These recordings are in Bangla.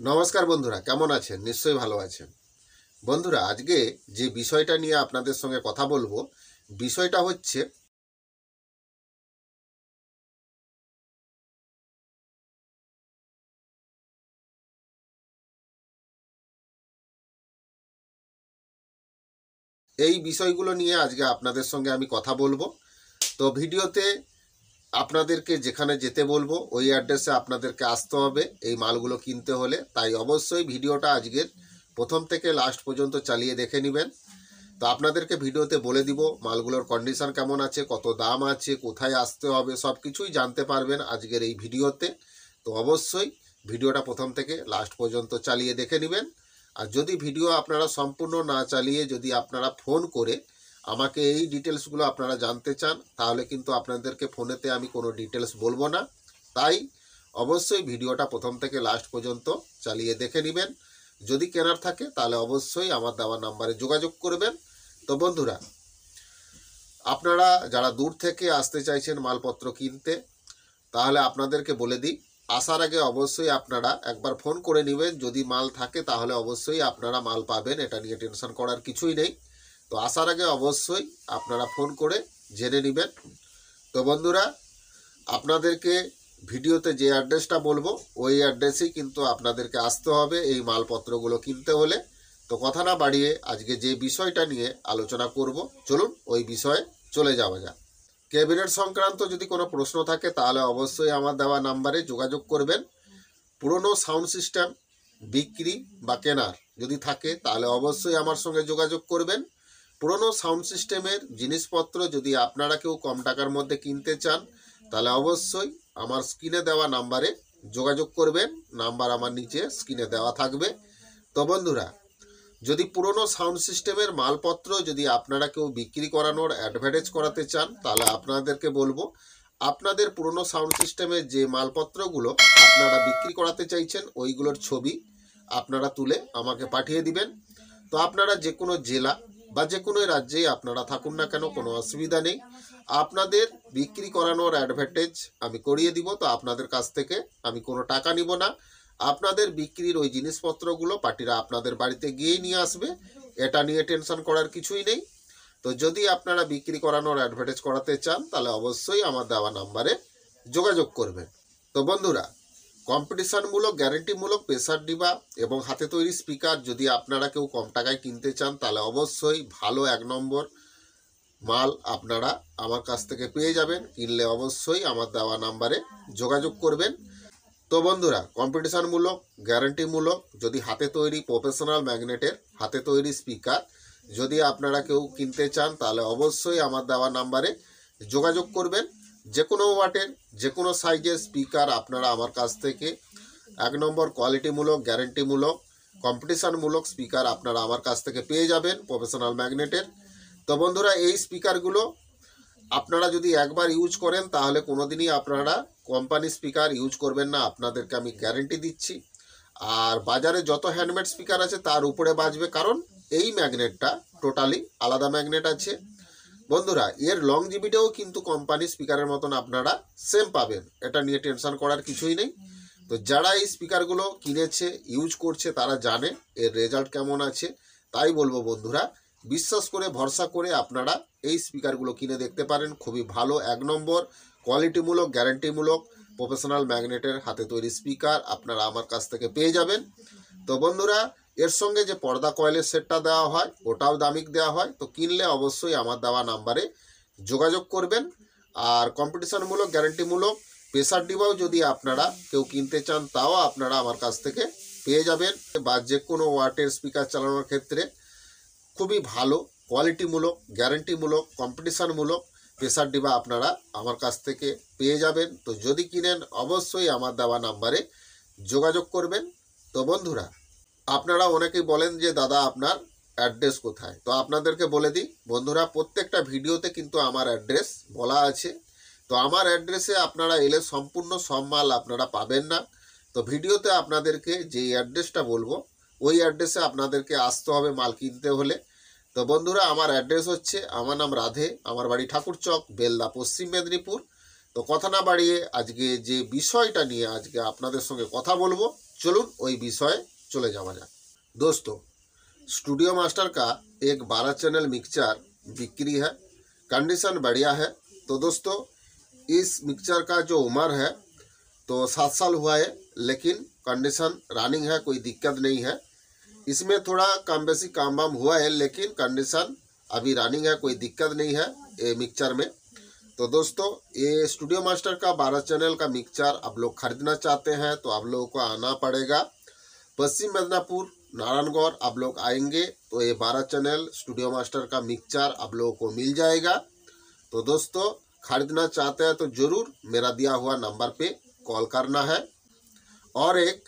নমস্কার বন্ধুরা, কেমন আছেন? নিশ্চয়ই ভালো আছেন। বন্ধুরা, আজকে যে বিষয়টা নিয়ে আপনাদের সঙ্গে কথা বলবো, বিষয়টা হচ্ছে এই বিষয়গুলো নিয়ে আজকে আপনাদের সঙ্গে আমি কথা বলবো। তো ভিডিওতে আপনাদেরকে যেখানে যেতে বলবো ওই অ্যাড্রেসে আপনাদেরকে আসতে হবে এই মালগুলো কিনতে হলে। তাই অবশ্যই ভিডিওটা আজকের প্রথম থেকে লাস্ট পর্যন্ত চালিয়ে দেখে নেবেন। তো আপনাদেরকে ভিডিওতে বলে দিব মালগুলোর কন্ডিশন কেমন আছে, কত দাম আছে, কোথায় আসতে হবে, সব কিছুই জানতে পারবেন আজকের এই ভিডিওতে। তো অবশ্যই ভিডিওটা প্রথম থেকে লাস্ট পর্যন্ত চালিয়ে দেখে নেবেন। আর যদি ভিডিও আপনারা সম্পূর্ণ না চালিয়ে যদি আপনারা ফোন করে আমাকে এই ডিটেলসগুলো আপনারা জানতে চান, তাহলে কিন্তু আপনাদেরকে ফোনেতে আমি কোনো ডিটেলস বলবো না। তাই অবশ্যই ভিডিওটা প্রথম থেকে লাস্ট পর্যন্ত চালিয়ে দেখে নেবেন। যদি কেনার থাকে তাহলে অবশ্যই আমার দেওয়া নাম্বারে যোগাযোগ করবেন। তো বন্ধুরা, আপনারা যারা দূর থেকে আসতে চাইছেন মালপত্র কিনতে, তাহলে আপনাদেরকে বলে দিই, আসার আগে অবশ্যই আপনারা একবার ফোন করে নেবেন। যদি মাল থাকে তাহলে অবশ্যই আপনারা মাল পাবেন, এটা নিয়ে টেনশন করার কিছুই নেই। তো আসার আগে অবশ্যই আপনারা ফোন করে জেনে নেবেন। তো বন্ধুরা, আপনাদেরকে ভিডিওতে যে অ্যাড্রেসটা বলবো ওই অ্যাড্রেসেই কিন্তু আপনাদেরকে আসতে হবে এই মালপত্রগুলো কিনতে হলে। তো কথা না বাড়িয়ে আজকে যে বিষয়টা নিয়ে আলোচনা করব, চলুন ওই বিষয়ে চলে যাওয়া যাক। ক্যাবিনেট সংক্রান্ত যদি কোনো প্রশ্ন থাকে তাহলে অবশ্যই আমার দেওয়া নাম্বারে যোগাযোগ করবেন। পুরনো সাউন্ড সিস্টেম বিক্রি বা কেনার যদি থাকে তাহলে অবশ্যই আমার সঙ্গে যোগাযোগ করবেন। পুরনো সাউন্ড সিস্টেমের জিনিসপত্র যদি আপনারা কেউ কম টাকার মধ্যে কিনতে চান তাহলে অবশ্যই আমার স্ক্রিনে দেওয়া নাম্বারে যোগাযোগ করবেন। নাম্বার আমার নিচে স্ক্রিনে দেওয়া থাকবে। তো বন্ধুরা, যদি পুরনো সাউন্ড সিস্টেমের মালপত্র যদি আপনারা কেউ বিক্রি করানোর অ্যাডভার্টাইজ করাতে চান তাহলে আপনাদেরকে বলবো, আপনাদের পুরনো সাউন্ড সিস্টেমের যে মালপত্রগুলো আপনারা বিক্রি করাতে চাইছেন ওইগুলোর ছবি আপনারা তুলে আমাকে পাঠিয়ে দিবেন। তো আপনারা যে কোনো জেলা বা যে কোনো রাজ্যেই আপনারা থাকুন না কেন, কোনো অসুবিধা নেই। আপনাদের বিক্রি করানোর অ্যাডভার্টাইজ আমি করিয়ে দিব। তো আপনাদের কাছ থেকে আমি কোনো টাকা নিব না। আপনাদের বিক্রির ওই জিনিসপত্রগুলো পার্টিরা আপনাদের বাড়িতে গিয়েই নিয়ে আসবে, এটা নিয়ে টেনশন করার কিছুই নেই। তো যদি আপনারা বিক্রি করানোর অ্যাডভার্টাইজ করাতে চান তাহলে অবশ্যই আমার দেওয়া নাম্বারে যোগাযোগ করবেন। তো বন্ধুরা, কম্পিটিশনমূলক, গ্যারেন্টিমূলক প্রেসার ডিবা এবং হাতে তৈরি স্পিকার যদি আপনারা কেউ কম টাকায় কিনতে চান তাহলে অবশ্যই ভালো এক নম্বর মাল আপনারা আমার কাছ থেকে পেয়ে যাবেন। কিনলে অবশ্যই আমার দেওয়া নাম্বারে যোগাযোগ করবেন। তো বন্ধুরা, কম্পিটিশনমূলক, গ্যারান্টিমূলক যদি হাতে তৈরি প্রফেশনাল ম্যাগনেটের হাতে তৈরি স্পিকার যদি আপনারা কেউ কিনতে চান তাহলে অবশ্যই আমার দেওয়া নাম্বারে যোগাযোগ করবেন। যে কোনো ওয়াটের যে কোনো সাইজের স্পিকার আপনারা আমার কাছ থেকে এক নম্বর কোয়ালিটিমূলক, গ্যারান্টিমূলক, কম্পিটিশনমূলক স্পিকার আপনারা আমার কাছ থেকে পেয়ে যাবেন প্রফেশনাল ম্যাগনেটের। তো বন্ধুরা, এই স্পিকারগুলো আপনারা যদি একবার ইউজ করেন তাহলে কোনোদিনই আপনারা কোম্পানি স্পিকার ইউজ করবেন না, আপনাদেরকে আমি গ্যারেন্টি দিচ্ছি। আর বাজারে যত হ্যান্ডমেড স্পিকার আছে তার উপরে বাজবে, কারণ এই ম্যাগনেটটা টোটালি আলাদা ম্যাগনেট আছে। বন্ধুরা, এর লংজিভিটিও কিন্তু কোম্পানি স্পিকারের মতন আপনারা সেম পাবেন, এটা নিয়ে টেনশন করার কিছুই নেই। তো যারা এই স্পিকারগুলো কিনেছে, ইউজ করছে, তারা জানে এর রেজাল্ট কেমন আছে। তাই বলবো বন্ধুরা, বিশ্বাস করে ভরসা করে আপনারা এই স্পিকারগুলো কিনে দেখতে পারেন। খুবই ভালো এক নম্বর কোয়ালিটিমূলক, গ্যারান্টিমূলক প্রফেশনাল ম্যাগনেটের হাতে তৈরি স্পিকার আপনারা আমার কাছ থেকে পেয়ে যাবেন। তো বন্ধুরা, এর সঙ্গে যে পর্দা কয়েলের সেটটা দেওয়া হয় ওটাও দামিক দেওয়া হয়। তো কিনলে অবশ্যই আমার দেওয়া নাম্বারে যোগাযোগ করবেন। আর কম্পিটিশনমূলক, গ্যারান্টিমূলক প্রেসার ডিবাও যদি আপনারা কেউ কিনতে চান তাও আপনারা আমার কাছ থেকে পেয়ে যাবেন। বা যে কোনো ওয়াটের স্পিকার চালানোর ক্ষেত্রে খুবই ভালো কোয়ালিটিমূলক, গ্যারান্টিমূলক, কম্পিটিশনমূলক প্রেসার ডিবা আপনারা আমার কাছ থেকে পেয়ে যাবেন। তো যদি কিনেন অবশ্যই আমার দেওয়া নাম্বারে যোগাযোগ করবেন। তো বন্ধুরা, আপনারা অনেকেই বলেন যে দাদা আপনার অ্যাড্রেস কোথায়। তো আপনাদেরকে বলে দিই বন্ধুরা, প্রত্যেকটা ভিডিওতে কিন্তু আমার অ্যাড্রেস বলা আছে। তো আমার অ্যাড্রেসে আপনারা এলে সম্পূর্ণ সব মাল আপনারা পাবেন না। তো ভিডিওতে আপনাদেরকে যেই অ্যাড্রেসটা বলবো ওই অ্যাড্রেসে আপনাদেরকে আসতে হবে মাল কিনতে হলে। তো বন্ধুরা, আমার অ্যাড্রেস হচ্ছে, আমার নাম রাধে, আমার বাড়ি ঠাকুরচক, বেলদা, পশ্চিম মেদিনীপুর। তো কথা না বাড়িয়ে আজকে যে বিষয়টা নিয়ে আজকে আপনাদের সঙ্গে কথা বলবো चलून वही विषय चले जावा जाए। दोस्तों, स्टूडियो मास्टर का एक 12 चैनल मिक्सचर बिक्री है, कंडीशन बढ़िया है। तो दोस्तों, इस मिक्सचर का जो उम्र है तो 7 साल हुआ है, लेकिन कंडीशन रनिंग है, कोई दिक्कत नहीं है। इसमें थोड़ा कम बेसी काम वाम हुआ है, लेकिन कंडीशन अभी रनिंग है, कोई दिक्कत नहीं है ये मिक्सचर में। तो दोस्तों, ये स्टूडियो मास्टर का 12 चैनल का मिक्सचर आप लोग खरीदना चाहते हैं तो आप लोगों को आना पड़ेगा पश्चिम मिदनापुर, नारायणगढ़। आप लोग आएंगे तो ये 12 चैनल स्टूडियो मास्टर का मिक्सचर आप लोगों को मिल जाएगा। तो दोस्तों, खरीदना चाहते हैं तो ज़रूर मेरा दिया हुआ नंबर पे कॉल करना है। और एक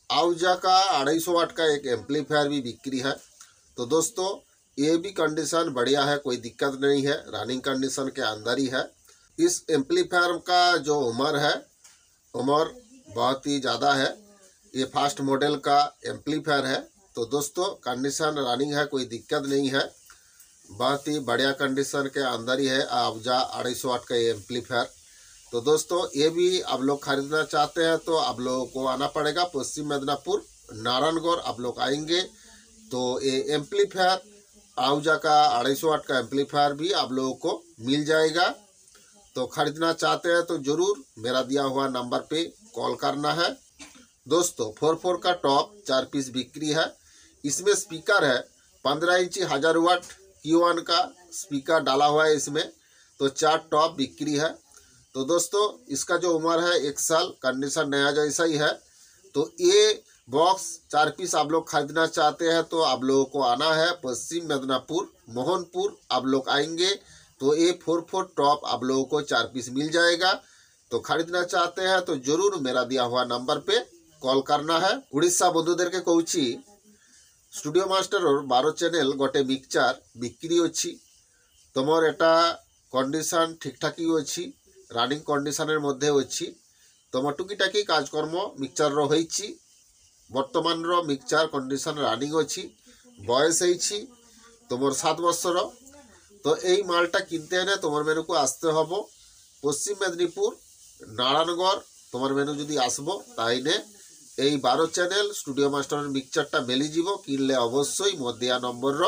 आउजा का 250 वाट का एक एम्पलीफायर भी बिक्री है। तो दोस्तों, ये भी कंडीशन बढ़िया है, कोई दिक्कत नहीं है, रनिंग कंडीशन के अंदर ही है। इस एम्पलीफायर का जो उम्र है, उम्र बहुत ही ज़्यादा है। ये फास्ट मॉडल का एम्पलीफायर है। तो दोस्तों, कंडीशन रनिंग है, कोई दिक्कत नहीं है, बहुत ही बढ़िया कंडीशन के अंदर ही है आउजा 250 वाट का ये एम्पलीफायर। तो दोस्तों, ये भी आप लोग खरीदना चाहते हैं तो आप लोगों को आना पड़ेगा पश्चिम मिदनापुर, नारायणगढ़। आप लोग आएंगे तो ये एम्पलीफायर आउजा का 250 वाट का एम्पलीफायर भी आप लोगों को मिल जाएगा। तो खरीदना चाहते हैं तो ज़रूर मेरा दिया हुआ नंबर पे कॉल करना है। दोस्तों, 4 का टॉप 4 पीस बिक्री है। इसमें स्पीकर है 15 इंची 1000 वाट Q1 का स्पीकर डाला हुआ है इसमें। तो 4 टॉप बिक्री है। तो दोस्तों, इसका जो उम्र है 1 साल, कंडीशन नया जैसा ही है। तो ये बॉक्स 4 पीस आप लोग खरीदना चाहते हैं तो आप लोगों को आना है पश्चिम मिदनापुर, मोहनपुर। आप लोग आएंगे तो ये 4 टॉप आप लोगों को 4 पीस मिल जाएगा। तो खरीदना चाहते हैं तो जरूर मेरा दिया हुआ नंबर पे कॉल करना है। उड़ीसा बंधुदेर के कहूची स्टूडियो मास्टर 12 चैनल गोटे मिक्सचर बिक्री अच्छी। तुमर एटा कंडीशन ठीकठाक ही अच्छी, रनिंग कंडीशन मध्य अच्छी। तुम टुकीटाकी काजकर्म मिक्सचर रही बर्तमान मिक्सचर कंडीशन रनिंग अच्छी। बयस है तुम 7 वर्षर। तो यही मालटा किनते हैं तुम्हार मेनू को आसते हम पश्चिम मेदिनीपुर, नारायणगढ़। तुम्हार मेनू जदि आसबो ताइने এই 12 चैनल स्टूडियो मास्टर मिक्सचरटा मिलिजिब। किनले अवश्य मोर दिया नम्बर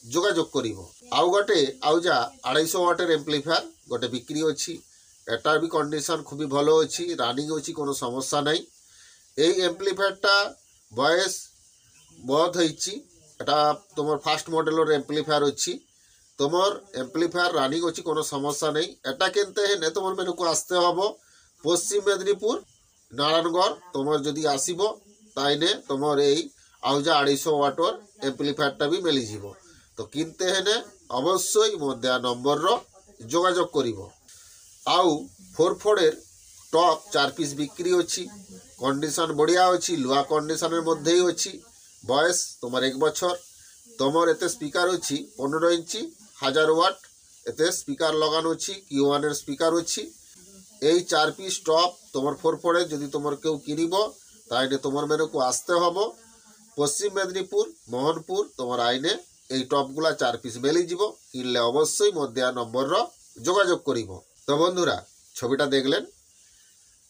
जोगाजोग करिब। आउ गोटे आउजा 250 वाटर एम्पलीफायर गोटे बिक्री अच्छी। एटार भी कंडीशन खूब भलो अच्छी, रनिंग अच्छी, कोनो समस्या नहीं। এই एम्पलीफायरटा बयस बहुत होइछि। एटा तुम फास्ट मॉडलर एम्पलीफायर अच्छी। तुमर एम्पलीफायर रनिंग अच्छी, कोनो समस्या नहीं। एटा किनते हैं तुम्हार मेनू को आसते हम पश्चिम मेदिनीपुर, नारायणगढ़। तुम जदि आसब ताइने तुमर ये आउजा 250 वाटर एम्पलीफायरटा भी मिलिजिब। तो किनते हैं अवश्य मोर देया नम्बर जोगाजोग करिब। आउ 4 टॉप 4 पीस बिक्री अच्छी। कंडीशन बढ़िया अच्छी, लुआ कंडीशन मध्य ही अच्छी। बयस तुम 1 बछर। तुमर एते स्पीकर अच्छी 15 इंची 1000 वाट एते स्पीकर लगानो अच्छी। Q1 स्पीकर अच्छी। এই 4 পিস টপ তোমার 4 যদি তোমার কেউ কিনিব তাইলে তোমার মেনু को আসতে হবে পশ্চিম মেদিনীপুর, মোহনপুর। তোমার আইনে এই টপগুলা 4 পিস মিলিଯିব। কিনলে অবশ্যই মোর দেয়া নম্বর যোগাযোগ করিব। তো বন্ধুরা, ছবিটা দেখলেন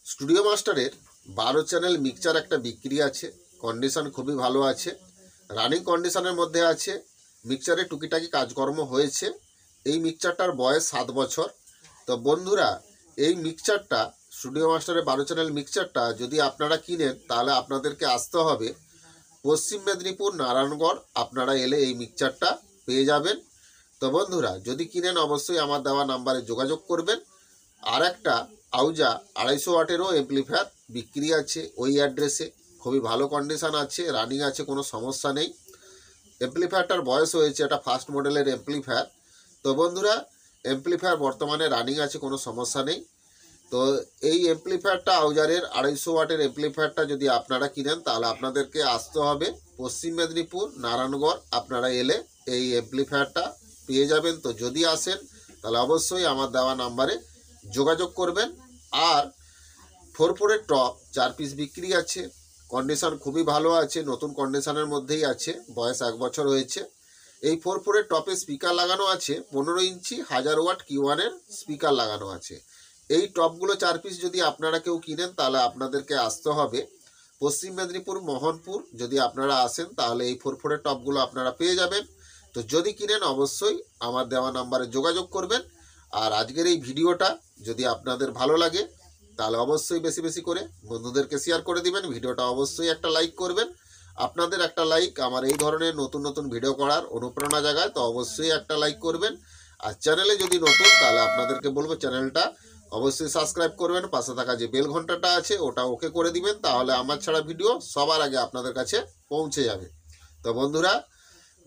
স্টুডিও মাস্টারের 12 চ্যানেল মিক্সচার একটা বিক্রি আছে। কন্ডিশন খুবই ভালো আছে, রানিং কন্ডিশনের মধ্যে আছে। মিক্সচারে টুকিটাকি কাজকর্ম হয়েছে। এই মিক্সচারটার বয়স 7 বছর। তো বন্ধুরা, এই মিক্সচারটা স্টুডিও মাস্টারের 12 চ্যানেল মিক্সচারটা যদি আপনারা কিনেন তাহলে আপনাদেরকে আসতে হবে পশ্চিম মেদিনীপুর, নারায়ণগড়। আপনারা এলে এই মিক্সচারটা পেয়ে যাবেন। তো বন্ধুরা, যদি কিনেন অবশ্যই আমার দেওয়া নাম্বারে যোগাযোগ করবেন। আর একটা আউজা 250 ওয়াটেরও এমপ্লিফায়ার বিক্রি আছে ওই অ্যাড্রেসে, খুবই ভালো কন্ডিশন আছে, রানিং আছে, কোনো সমস্যা নেই। এমপ্লিফায়ারটার বয়স হয়েছে, এটা ফার্স্ট মডেলের এমপ্লিফায়ার। তো বন্ধুরা, এমপ্লিফায়ার বর্তমানে রানিং আছে, কোনো সমস্যা নেই। তো এই এমপ্লিফায়ারটা আউজারের 250 ওয়াটের এমপ্লিফায়ারটা যদি আপনারা কিনেন তাহলে আপনাদেরকে আসতে হবে পশ্চিম মেদিনীপুর, নারায়ণগড়। আপনারা এলে এই এমপ্লিফায়ারটা পেয়ে যাবেন। তো যদি আসেন তাহলে অবশ্যই আমার দেওয়া নাম্বারে যোগাযোগ করবেন। আর 4 টপ 4 পিস বিক্রি আছে। কন্ডিশন খুবই ভালো আছে, নতুন কন্ডিশনের মধ্যেই আছে, বয়স 1 বছর হয়েছে। এই 4 টপে স্পিকার লাগানো আছে 15 ইঞ্চি 1000 ওয়াট Q1 স্পিকার লাগানো আছে। এই টপগুলো 4 পিস যদি আপনারা কেউ কিনেন তাহলে আপনাদেরকে আসতে হবে পশ্চিম মেদিনীপুর মোহনপুর যদি আপনারা আসেন তাহলে এই 4-4 টপগুলো আপনারা পেয়ে যাবেন। তো যদি কিনেন অবশ্যই আমার দেওয়া নাম্বারে যোগাযোগ করবেন। আর আজকের এই ভিডিওটা যদি আপনাদের ভালো লাগে তাহলে অবশ্যই বেশি বেশি করে বন্ধুদেরকে শেয়ার করে দিবেন। ভিডিওটা অবশ্যই একটা লাইক করবেন। আপনাদের একটা লাইক আমার এই ধরনের নতুন নতুন ভিডিও করার অনুপ্রেরণা জাগায়, তো অবশ্যই একটা লাইক করবেন। আর চ্যানেলে যদি নতুন তাহলে আপনাদেরকে বলবো চ্যানেলটা অবশ্যই সাবস্ক্রাইব করবেন, পাশে থাকা যে বেল ঘন্টাটা আছে ওটা ওকে করে দিবেন, তাহলে আমার ছাড়া ভিডিও সবার আগে আপনাদের কাছে পৌঁছে যাবে। তো বন্ধুরা,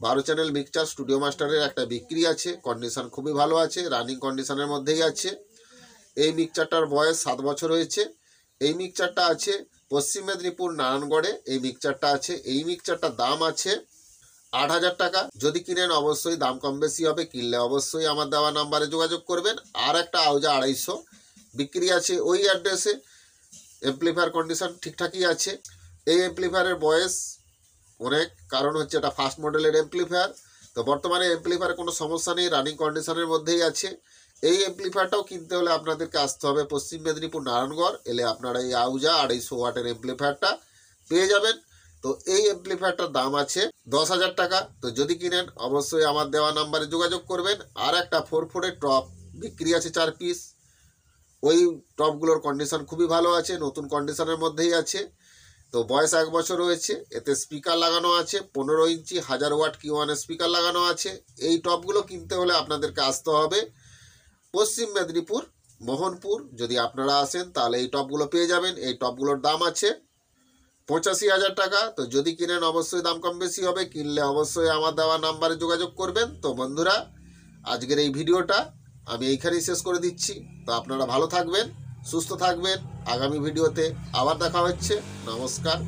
12 চ্যানেল মিক্সচার স্টুডিও মাস্টারের একটা বিক্রি আছে, কন্ডিশন খুবই ভালো আছে, রানিং কন্ডিশনের মধ্যেই আছে। এই মিক্সচারটার বয়স 7 বছর হয়েছে। এই মিক্সচারটা আছে পশ্চিম মেদিনীপুর নারায়ণগড়ে। এই মিক্সচারটা আছে, এই মিক্সচারটার দাম আছে 8,000 টাকা। যদি কিনেন অবশ্যই দাম কম বেশি হবে, কিনলে অবশ্যই আমার দেওয়া নাম্বারে যোগাযোগ করবেন। আর একটা আউজা 250 বিক্রি আছে ওই অ্যাড্রেসে। এমপ্লিফায়ার কন্ডিশন ঠিকঠাকই আছে। এই এমপ্লিফায়ারের বয়স অনেক, কারণ হচ্ছে এটা ফার্স্ট মডেলের এমপ্লিফায়ার। তো বর্তমানে এমপ্লিফায়ারের কোনো সমস্যা নেই, রানিং কন্ডিশনের মধ্যেই আছে। এই এমপ্লিফায়ারটাও কিনতে হলে আপনাদেরকে আসতে হবে পশ্চিম মেদিনীপুর নারায়ণগড়। এলে আপনারা এই আউজা 250 ওয়াটের এমপ্লিফায়ারটা পেয়ে যাবেন। তো এই এমপ্লিফায়ারটার দাম আছে 10,000 টাকা। তো যদি কিনেন অবশ্যই আমার দেওয়া নাম্বারে যোগাযোগ করবেন। আর একটা 4-4 টপ বিক্রি আছে 4 পিস। ওই টপগুলোর কন্ডিশন খুবই ভালো আছে, নতুন কন্ডিশনের মধ্যেই আছে। তো বয়স 1 বছর হয়েছে। এতে স্পিকার লাগানো আছে 15 ইঞ্চি 1000 ওয়াট Q1 স্পিকার লাগানো আছে। এই টপগুলো কিনতে হলে আপনাদেরকে আসতে হবে পশ্চিম মেদিনীপুর মোহনপুর। যদি আপনারা আসেন তাহলে এই টপগুলো পেয়ে যাবেন। এই টপগুলোর দাম আছে 85,000 টাকা। তো যদি কিনেন অবশ্যই দাম কম বেশি হবে, কিনলে অবশ্যই আমার দেওয়া নাম্বারে যোগাযোগ করবেন। তো বন্ধুরা, আজকের এই ভিডিওটা আমি এইখানেই শেষ করে দিচ্ছি। তো আপনারা ভালো থাকবেন, সুস্থ থাকবেন। আগামী ভিডিওতে আবার দেখা হচ্ছে। নমস্কার।